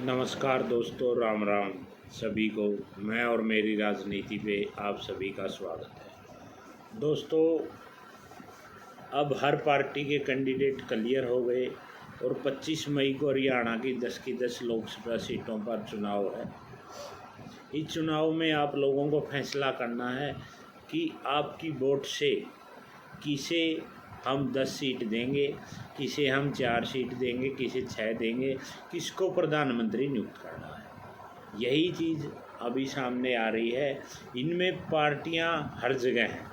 नमस्कार दोस्तों, राम राम सभी को। मैं और मेरी राजनीति पे आप सभी का स्वागत है। दोस्तों, अब हर पार्टी के कैंडिडेट क्लियर हो गए और 25 मई को हरियाणा की 10 की 10 लोकसभा सीटों पर चुनाव है। इस चुनाव में आप लोगों को फैसला करना है कि आपकी वोट से किसे हम 10 सीट देंगे, किसे हम 4 सीट देंगे, किसे 6 देंगे, किसको प्रधानमंत्री नियुक्त करना है। यही चीज़ अभी सामने आ रही है। इनमें पार्टियां हर जगह हैं।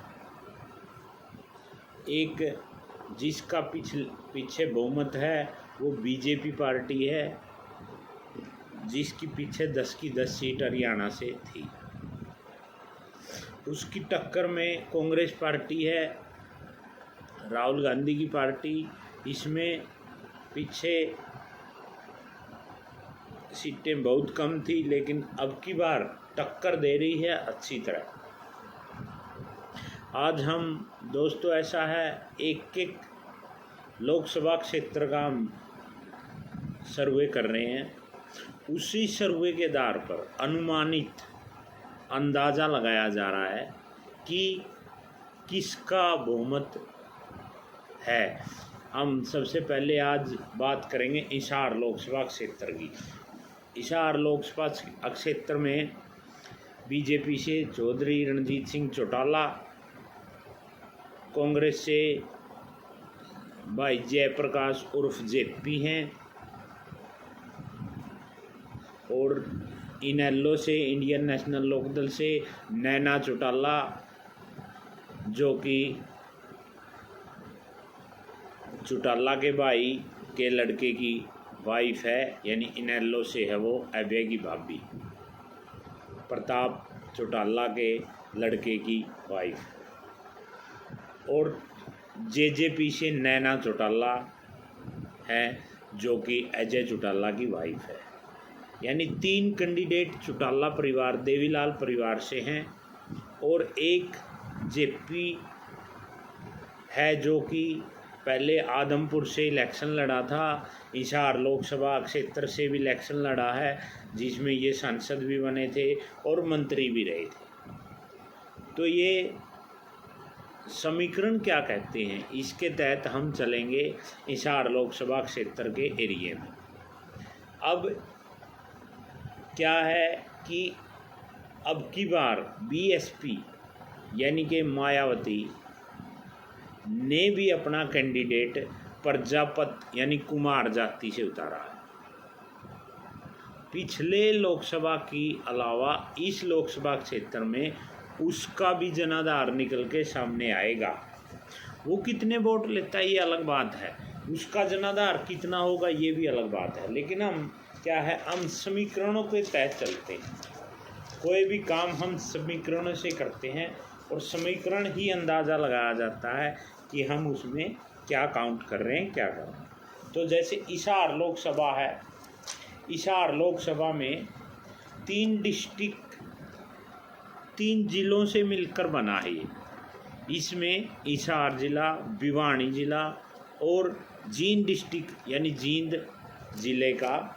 एक जिसका पीछे बहुमत है वो बीजेपी पार्टी है, जिसकी पीछे 10 की 10 सीट हरियाणा से थी। उसकी टक्कर में कांग्रेस पार्टी है, राहुल गांधी की पार्टी। इसमें पीछे सीटें बहुत कम थी, लेकिन अब की बार टक्कर दे रही है अच्छी तरह। आज हम दोस्तों ऐसा है, एक एक लोकसभा क्षेत्र का हम सर्वे कर रहे हैं। उसी सर्वे के आधार पर अनुमानित अंदाज़ा लगाया जा रहा है कि किसका बहुमत है। हम सबसे पहले आज बात करेंगे हिसार लोकसभा क्षेत्र की। हिसार लोकसभा क्षेत्र में बीजेपी से चौधरी रणजीत सिंह चौटाला, कांग्रेस से भाई जयप्रकाश उर्फ जेपी हैं, और इनेलो से इंडियन नेशनल लोकदल से नैना चौटाला, जो कि चौटाला के भाई के लड़के की वाइफ है, यानी इनेलो से है वो अभय की भाभी, प्रताप चौटाला के लड़के की वाइफ। और जेजेपी से नैना चौटाला है, जो कि अजय चौटाला की वाइफ है। यानी 3 कैंडिडेट चौटाला परिवार, देवीलाल परिवार से हैं, और एक जेपी है जो कि पहले आदमपुर से इलेक्शन लड़ा था, हिसार लोकसभा क्षेत्र से भी इलेक्शन लड़ा है, जिसमें ये सांसद भी बने थे और मंत्री भी रहे थे। तो ये समीकरण क्या कहते हैं, इसके तहत हम चलेंगे हिसार लोकसभा क्षेत्र के एरिए में। अब क्या है कि अब की बार बीएसपी यानी कि मायावती ने भी अपना कैंडिडेट प्रजापत यानी कुमार जाति से उतारा है। पिछले लोकसभा की अलावा इस लोकसभा क्षेत्र में उसका भी जनाधार निकल के सामने आएगा। वो कितने वोट लेता है ये अलग बात है, उसका जनाधार कितना होगा ये भी अलग बात है। लेकिन हम क्या है, हम समीकरणों के तहत चलते हैं। कोई भी काम हम समीकरणों से करते हैं, और समीकरण ही अंदाज़ा लगाया जाता है कि हम उसमें क्या काउंट कर रहे हैं, क्या कर रहे हैं। तो जैसे हिसार लोकसभा है, हिसार लोकसभा में 3 डिस्ट्रिक्ट 3 जिलों से मिलकर बना है। इसमें हिसार ज़िला, भिवानी ज़िला और जींद डिस्ट्रिक्ट यानी जींद ज़िले का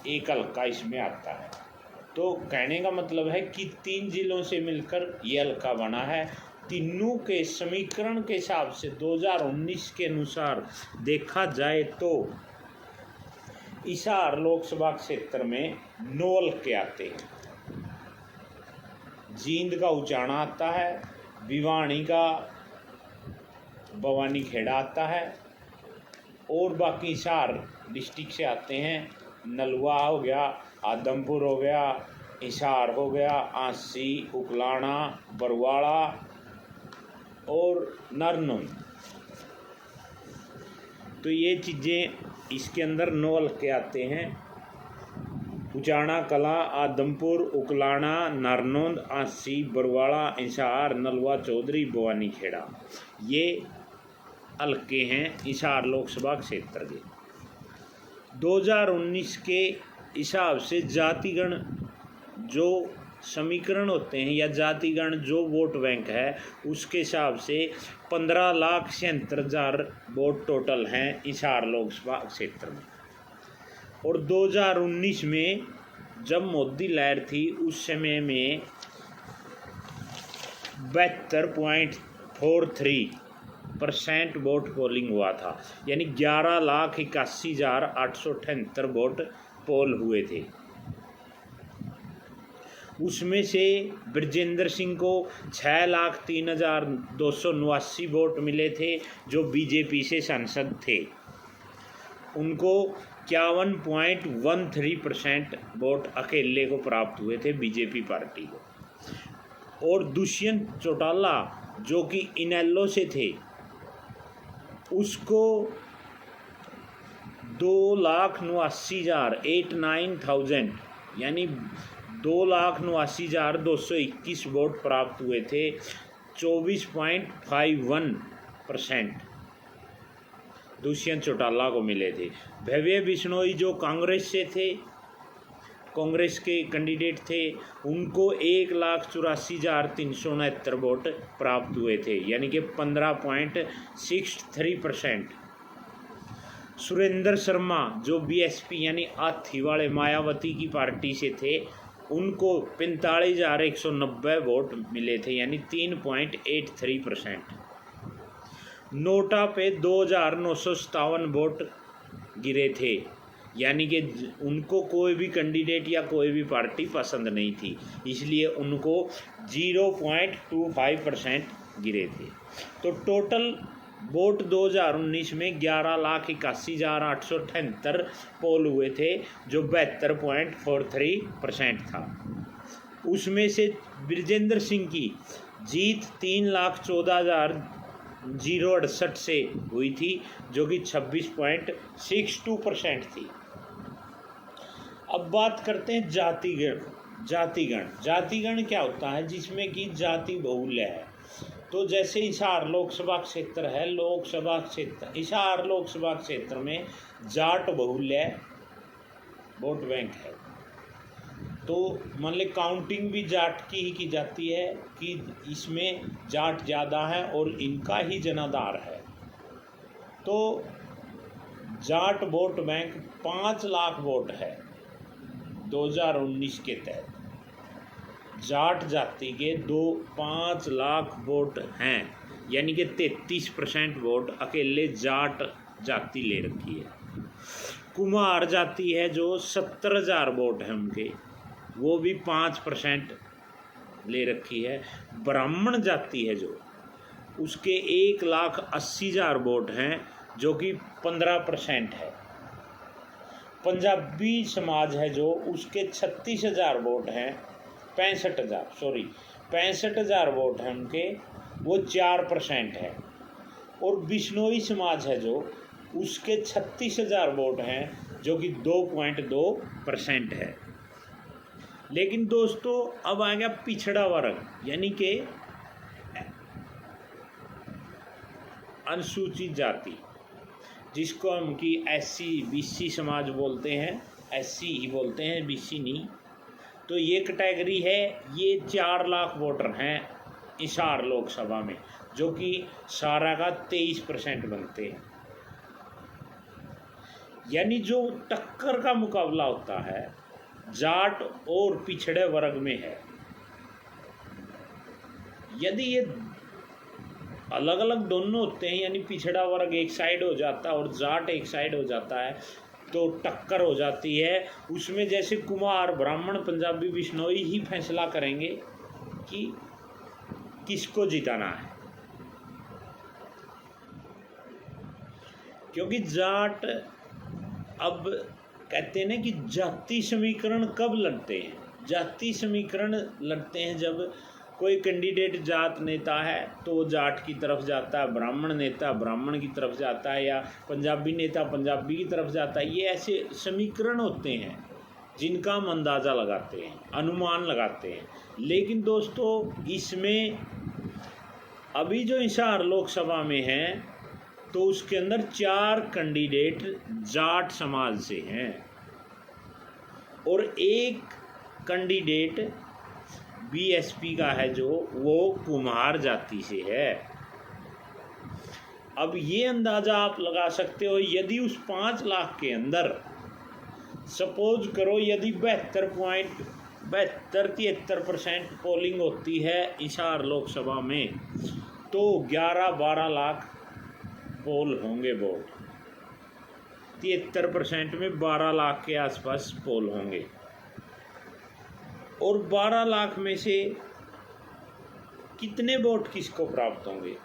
एक हल्का इसमें आता है। तो कहने का मतलब है कि 3 जिलों से मिलकर ये हल्का बना है। तीनों के समीकरण के हिसाब से 2019 के अनुसार देखा जाए तो हिसार लोकसभा क्षेत्र में 9 हल्के आते हैं। जींद का उचाना आता है, भिवानी का भवानी खेड़ा आता है, और बाकी हिसार डिस्ट्रिक्ट से आते हैं। नलवा हो गया, आदमपुर हो गया, हिसार हो गया, आंसी, उकलाना, बरवाड़ा और नरनौंद। तो ये चीज़ें इसके अंदर 9 हल्के आते हैं। उचाना कला, आदमपुर, उकलाना, नरनौंद, आंसी, बरवाड़ा, हिसार, नलवा चौधरी, भवानी खेड़ा, ये हल्के हैं हिसार लोकसभा क्षेत्र के। 2019 के हिसाब से जातिगण जो समीकरण होते हैं या जातिगण जो वोट बैंक है, उसके हिसाब से 15,76,000 वोट टोटल हैं हिसार लोकसभा क्षेत्र में। और 2019 में जब मोदी लहर थी उस समय में 72.43% वोट पोलिंग हुआ था, यानी 11,81,878 वोट पोल हुए थे। उसमें से ब्रजेंद्र सिंह को 6,03,289 वोट मिले थे, जो बीजेपी से सांसद थे। उनको 51.13% वोट अकेले को प्राप्त हुए थे, बीजेपी पार्टी को। और दुष्यंत चौटाला जो कि इनेलो से थे, उसको 2,89,089 यानी 2,89,221 वोट प्राप्त हुए थे, 24.51% दुष्यंत चौटाला को मिले थे। भव्य बिश्नोई जो कांग्रेस से थे, कांग्रेस के कैंडिडेट थे, उनको 1,84,369 वोट प्राप्त हुए थे, यानी कि 15.63%। सुरेंद्र शर्मा जो बीएसपी यानी हाथी वाले मायावती की पार्टी से थे, उनको 45,190 वोट मिले थे, यानी 3.83%। नोटा पे 2,957 वोट गिरे थे, यानी कि उनको कोई भी कैंडिडेट या कोई भी पार्टी पसंद नहीं थी, इसलिए उनको 0.25% गिरे थे। तो टोटल वोट 2019 में 11,81,878 पोल हुए थे, जो 72.43% था। उसमें से ब्रजेंद्र सिंह की जीत 3,14,068 से हुई थी, जो कि 26.62% थी। अब बात करते हैं जातिगण क्या होता है, जिसमें कि जाति बहुल्य है। तो जैसे हिसार लोकसभा क्षेत्र है, हिसार लोकसभा क्षेत्र में जाट बहुल्य वोट बैंक है। तो मान ली काउंटिंग भी जाट की ही की जाती है कि इसमें जाट ज़्यादा है और इनका ही जनाधार है। तो Jat vote bank 5 lakh vote है 2019 के तहत। जाट जाति के 5 लाख वोट हैं, यानी कि 33% वोट अकेले जाट जाति ले रखी है। कुमार जाति है जो 70,000 वोट हैं उनके, वो भी 5% ले रखी है। ब्राह्मण जाति है जो, उसके 1,80,000 वोट हैं, जो कि 15% है। पंजाबी समाज है जो, उसके 36,000 वोट हैं, 65,000 वोट हैं उनके, वो 4% है। और बिश्नोई समाज है जो, उसके 36,000 वोट हैं, जो कि 2.2% है। लेकिन दोस्तों अब आ गया पिछड़ा वर्ग, यानी कि अनुसूचित जाति, जिसको हम कि SC BC समाज बोलते हैं, SC ही बोलते हैं, BC नहीं। तो ये कैटेगरी है, ये 4 लाख वोटर हैं हिसार लोकसभा में, जो कि सारा का 23% बनते हैं। यानी जो टक्कर का मुकाबला होता है जाट और पिछड़े वर्ग में है। यदि ये अलग अलग दोनों होते हैं, यानी पिछड़ा वर्ग एक साइड हो जाता है और जाट एक साइड हो जाता है, तो टक्कर हो जाती है। उसमें जैसे कुमार, ब्राह्मण, पंजाबी, बिश्नोई ही फैसला करेंगे कि किसको जिताना है। क्योंकि जाट, अब कहते हैं ना कि जाति समीकरण कब लड़ते हैं? जाति समीकरण लड़ते हैं जब कोई कैंडिडेट जाट नेता है तो वो जाट की तरफ जाता है, ब्राह्मण नेता ब्राह्मण की तरफ जाता है, या पंजाबी नेता पंजाबी की तरफ जाता है। ये ऐसे समीकरण होते हैं जिनका हम अंदाज़ा लगाते हैं, अनुमान लगाते हैं। लेकिन दोस्तों इसमें अभी जो हिसार लोकसभा में है, तो उसके अंदर 4 कैंडिडेट जाट समाज से हैं और एक कैंडिडेट बीएसपी का है जो वो कुम्हार जाति से है। अब ये अंदाज़ा आप लगा सकते हो, यदि उस 5 लाख के अंदर सपोज करो यदि 73% पोलिंग होती है हिसार लोकसभा में, तो 11-12 लाख पोल होंगे वोट। 73% में 12 लाख के आसपास पोल होंगे, और 12 लाख में से कितने वोट किसको प्राप्त होंगे?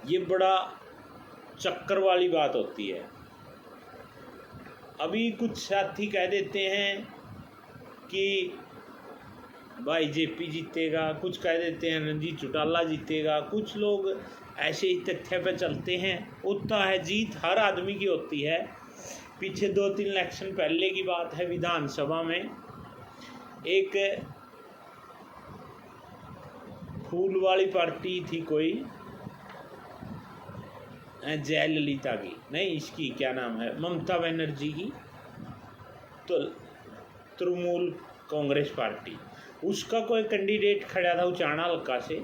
ये बड़ा चक्कर वाली बात होती है। अभी कुछ साथी कह देते हैं कि भाई जेपी जीतेगा, कुछ कह देते हैं रणजीत चौटाला जीतेगा, कुछ लोग ऐसे ही तथ्य पे चलते हैं। होता है, जीत हर आदमी की होती है। पीछे 2-3 इलेक्शन पहले की बात है, विधानसभा में एक फूल वाली पार्टी थी कोई, जयललिता की नहीं, इसकी क्या नाम है, ममता बनर्जी की, तो तृणमूल कांग्रेस पार्टी, उसका कोई कैंडिडेट खड़ा था उचाना हल्का से,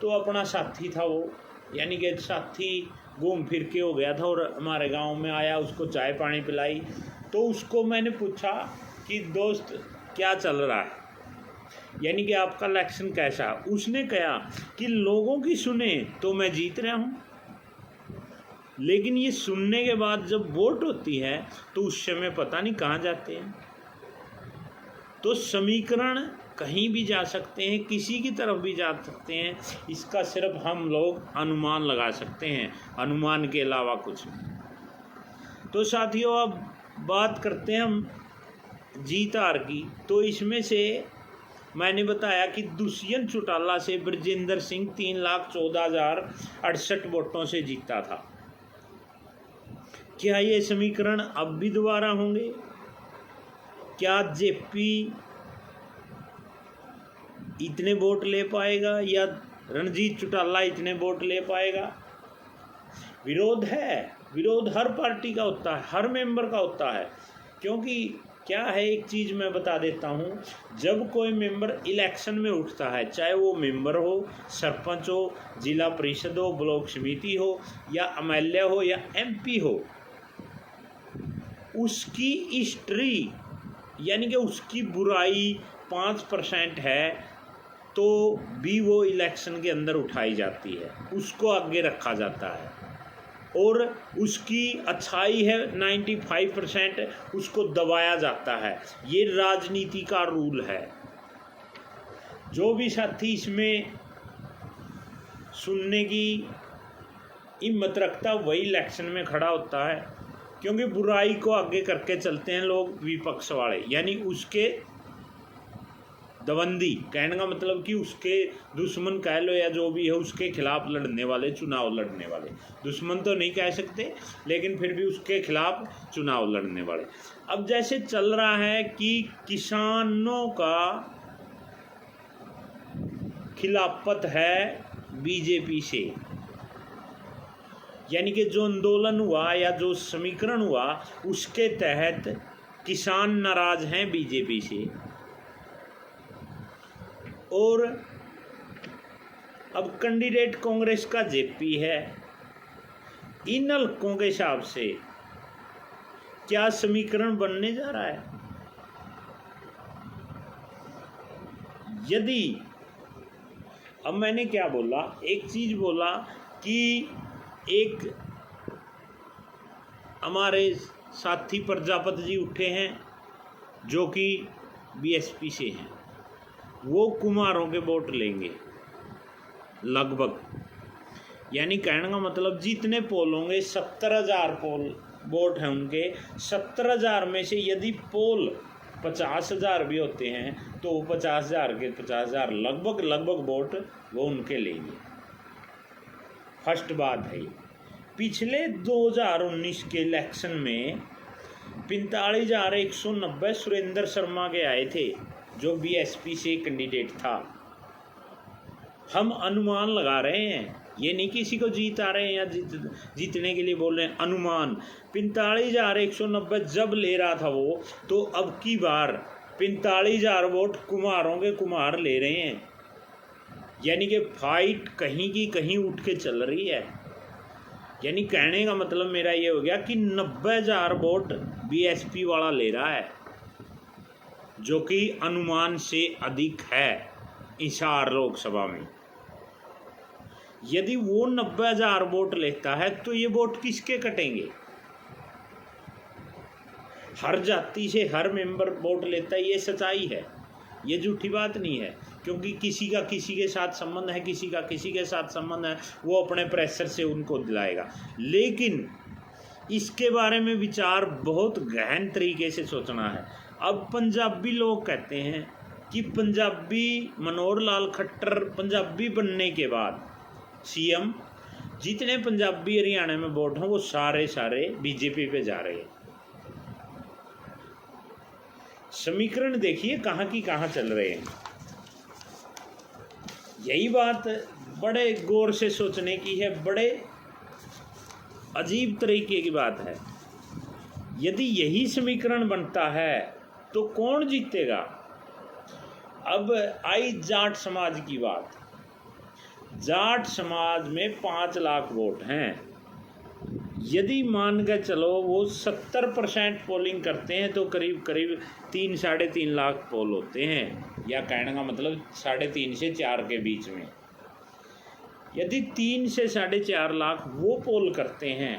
तो अपना साथी था वो, यानी कि साथी घूम फिर के हो गया था और हमारे गांव में आया, उसको चाय पानी पिलाई। तो उसको मैंने पूछा कि दोस्त क्या चल रहा है, यानी कि आपका इलेक्शन कैसा? उसने कहा कि लोगों की सुने तो मैं जीत रहा हूँ, लेकिन ये सुनने के बाद जब वोट होती है तो उस समय पता नहीं कहाँ जाते हैं। तो समीकरण कहीं भी जा सकते हैं, किसी की तरफ भी जा सकते हैं, इसका सिर्फ हम लोग अनुमान लगा सकते हैं, अनुमान के अलावा कुछ नहीं। तो साथियों, अब बात करते हैं हम जीत हार की। तो इसमें से मैंने बताया कि दुष्यंत चौटाला से ब्रजेंद्र सिंह 3,14,068 वोटों से जीता था। क्या ये समीकरण अब भी दोबारा होंगे? क्या जेपी इतने वोट ले पाएगा या रणजीत चौटाला इतने वोट ले पाएगा? विरोध है, विरोध हर पार्टी का होता है, हर मेंबर का होता है। क्योंकि क्या है, एक चीज़ मैं बता देता हूँ, जब कोई मेंबर इलेक्शन में उठता है, चाहे वो मेंबर हो, सरपंच हो, जिला परिषद हो, ब्लॉक समिति हो, या एमएलए हो या एमपी हो, उसकी हिस्ट्री यानी कि उसकी बुराई 5% है तो भी वो इलेक्शन के अंदर उठाई जाती है, उसको आगे रखा जाता है, और उसकी अच्छाई है 95%, उसको दबाया जाता है। ये राजनीति का रूल है। जो भी साथी इसमें सुनने की हिम्मत रखता वही इलेक्शन में खड़ा होता है, क्योंकि बुराई को आगे करके चलते हैं लोग, विपक्ष वाले, यानी उसके दबंदी, कहने का मतलब कि उसके दुश्मन कह लो या जो भी है, उसके खिलाफ लड़ने वाले, चुनाव लड़ने वाले, दुश्मन तो नहीं कह सकते लेकिन फिर भी उसके खिलाफ चुनाव लड़ने वाले। अब जैसे चल रहा है कि किसानों का खिलाफत है बीजेपी से, यानी कि जो आंदोलन हुआ या जो समीकरण हुआ उसके तहत किसान नाराज हैं बीजेपी से, और अब कैंडिडेट कांग्रेस का जेपी है। इन हल्कों के हिसाब से क्या समीकरण बनने जा रहा है? यदि, अब मैंने क्या बोला, एक चीज बोला कि एक हमारे साथी प्रजापति जी उठे हैं जो कि बीएसपी से हैं, वो कुमारों के वोट लेंगे लगभग, यानी कहने का मतलब जितने पोल होंगे 70,000 पोल वोट हैं उनके, 70,000 में से यदि पोल 50,000 भी होते हैं तो 50,000 के 50,000 लगभग वोट वो उनके लेंगे। फर्स्ट बात है, पिछले 2019 के इलेक्शन में 45,190 सुरेंद्र शर्मा के आए थे जो बीएसपी से कैंडिडेट था। हम अनुमान लगा रहे हैं, ये नहीं किसी को जीत आ रहे हैं या जीतने के लिए बोल रहे हैं, अनुमान 45,190 जब ले रहा था वो, तो अब की बार 45,000 वोट कुमारों के कुमार ले रहे हैं, यानी कि फाइट कहीं की कहीं उठ के चल रही है। यानी कहने का मतलब मेरा ये हो गया कि 90,000 वोट बीएसपी वाला ले रहा है, जो कि अनुमान से अधिक है हिसार लोकसभा में। यदि वो 90,000 वोट लेता है तो ये वोट किसके कटेंगे? हर जाति से हर मेंबर वोट लेता है, ये सच्चाई है, ये झूठी बात नहीं है। क्योंकि किसी का किसी के साथ संबंध है, किसी का किसी के साथ संबंध है, वो अपने प्रेशर से उनको दिलाएगा। लेकिन इसके बारे में विचार बहुत गहन तरीके से सोचना है। अब पंजाबी लोग कहते हैं कि पंजाबी मनोहर लाल खट्टर पंजाबी बनने के बाद सीएम, जितने पंजाबी हरियाणा में वोट हों वो सारे बीजेपी पे जा रहे हैं। समीकरण देखिए कहाँ की कहाँ चल रहे हैं। यही बात बड़े गौर से सोचने की है, बड़े अजीब तरीके की बात है। यदि यही समीकरण बनता है तो कौन जीतेगा? अब आई जाट समाज की बात। जाट समाज में 5 लाख वोट हैं। यदि मान के चलो वो 70% पोलिंग करते हैं तो करीब 3 साढ़े 3 लाख पोल होते हैं, या कहने का मतलब 3.5 से 4 के बीच में। यदि 3 से 4.5 लाख वो पोल करते हैं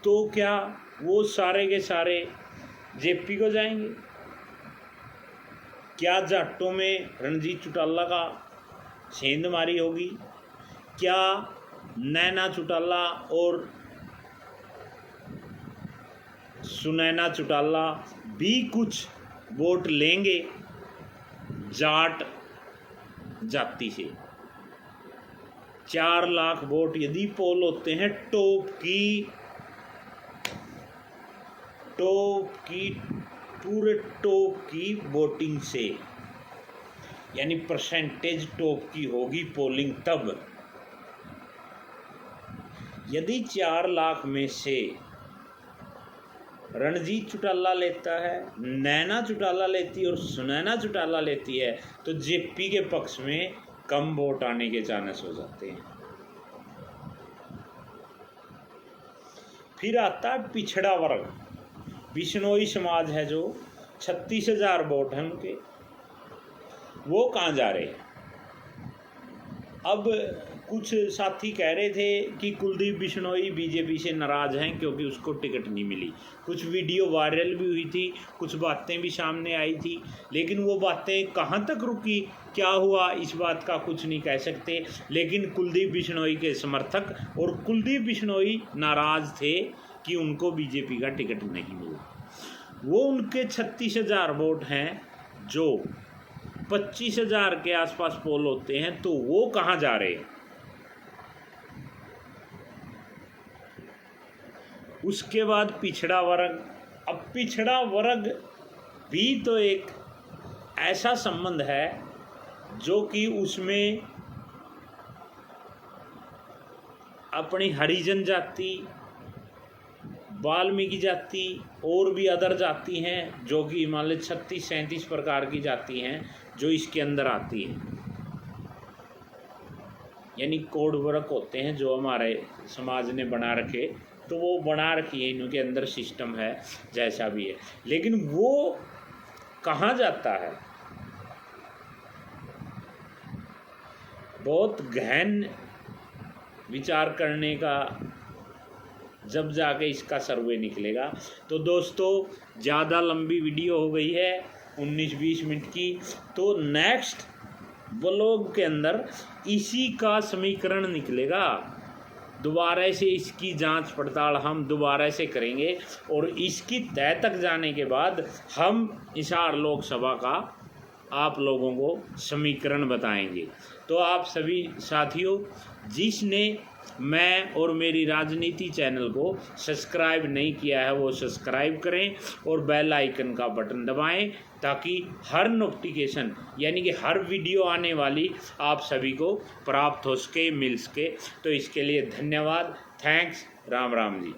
तो क्या वो सारे के सारे जेपी को जाएंगे? क्या जाटों में रणजीत चौटाला का सेंधमारी होगी? क्या नैना चौटाला और सुनैना चौटाला भी कुछ वोट लेंगे जाट जाति से? 4 लाख वोट यदि पोल होते हैं टॉप की पूरे टॉप की वोटिंग से, यानी परसेंटेज टॉप की होगी पोलिंग। तब यदि 4 लाख में से रणजीत चौटाला लेता है, नैना चौटाला लेती है और सुनैना चौटाला लेती है, तो जेपी के पक्ष में कम वोट आने के चांस हो जाते हैं। फिर आता है पिछड़ा वर्ग। बिश्नोई समाज है जो 36,000 वोट हैं उनके, वो कहाँ जा रहे हैं? अब कुछ साथी कह रहे थे कि कुलदीप बिश्नोई बीजेपी से नाराज़ हैं क्योंकि उसको टिकट नहीं मिली। कुछ वीडियो वायरल भी हुई थी, कुछ बातें भी सामने आई थी, लेकिन वो बातें कहाँ तक रुकी, क्या हुआ, इस बात का कुछ नहीं कह सकते। लेकिन कुलदीप बिश्नोई के समर्थक और कुलदीप बिश्नोई नाराज़ थे कि उनको बीजेपी का टिकट नहीं मिला। वो उनके 36,000 वोट हैं जो 25,000 के आसपास पोल होते हैं, तो वो कहाँ जा रहे हैं? उसके बाद पिछड़ा वर्ग। अब पिछड़ा वर्ग भी तो एक ऐसा संबंध है जो कि उसमें अपनी हरिजन जाति, वाल्मीकि जाति और भी अदर जाति हैं जो कि मान लो 36-37 प्रकार की जाति हैं जो इसके अंदर आती हैं। यानी कोड वर्ग होते हैं जो हमारे समाज ने बना रखे, तो वो बना रखी है, इनके अंदर सिस्टम है जैसा भी है। लेकिन वो कहाँ जाता है? बहुत गहन विचार करने का जब जाके इसका सर्वे निकलेगा। तो दोस्तों ज़्यादा लंबी वीडियो हो गई है, 19-20 मिनट की, तो नेक्स्ट ब्लॉग के अंदर इसी का समीकरण निकलेगा। दोबारा से इसकी जांच पड़ताल हम दोबारा से करेंगे और इसकी तह तक जाने के बाद हम हिसार लोकसभा का आप लोगों को समीकरण बताएंगे। तो आप सभी साथियों, जिसने मैं और मेरी राजनीति चैनल को सब्सक्राइब नहीं किया है वो सब्सक्राइब करें और बेल आइकन का बटन दबाएं, ताकि हर नोटिफिकेशन यानी कि हर वीडियो आने वाली आप सभी को प्राप्त हो सके, मिल सके। तो इसके लिए धन्यवाद। थैंक्स। राम राम जी।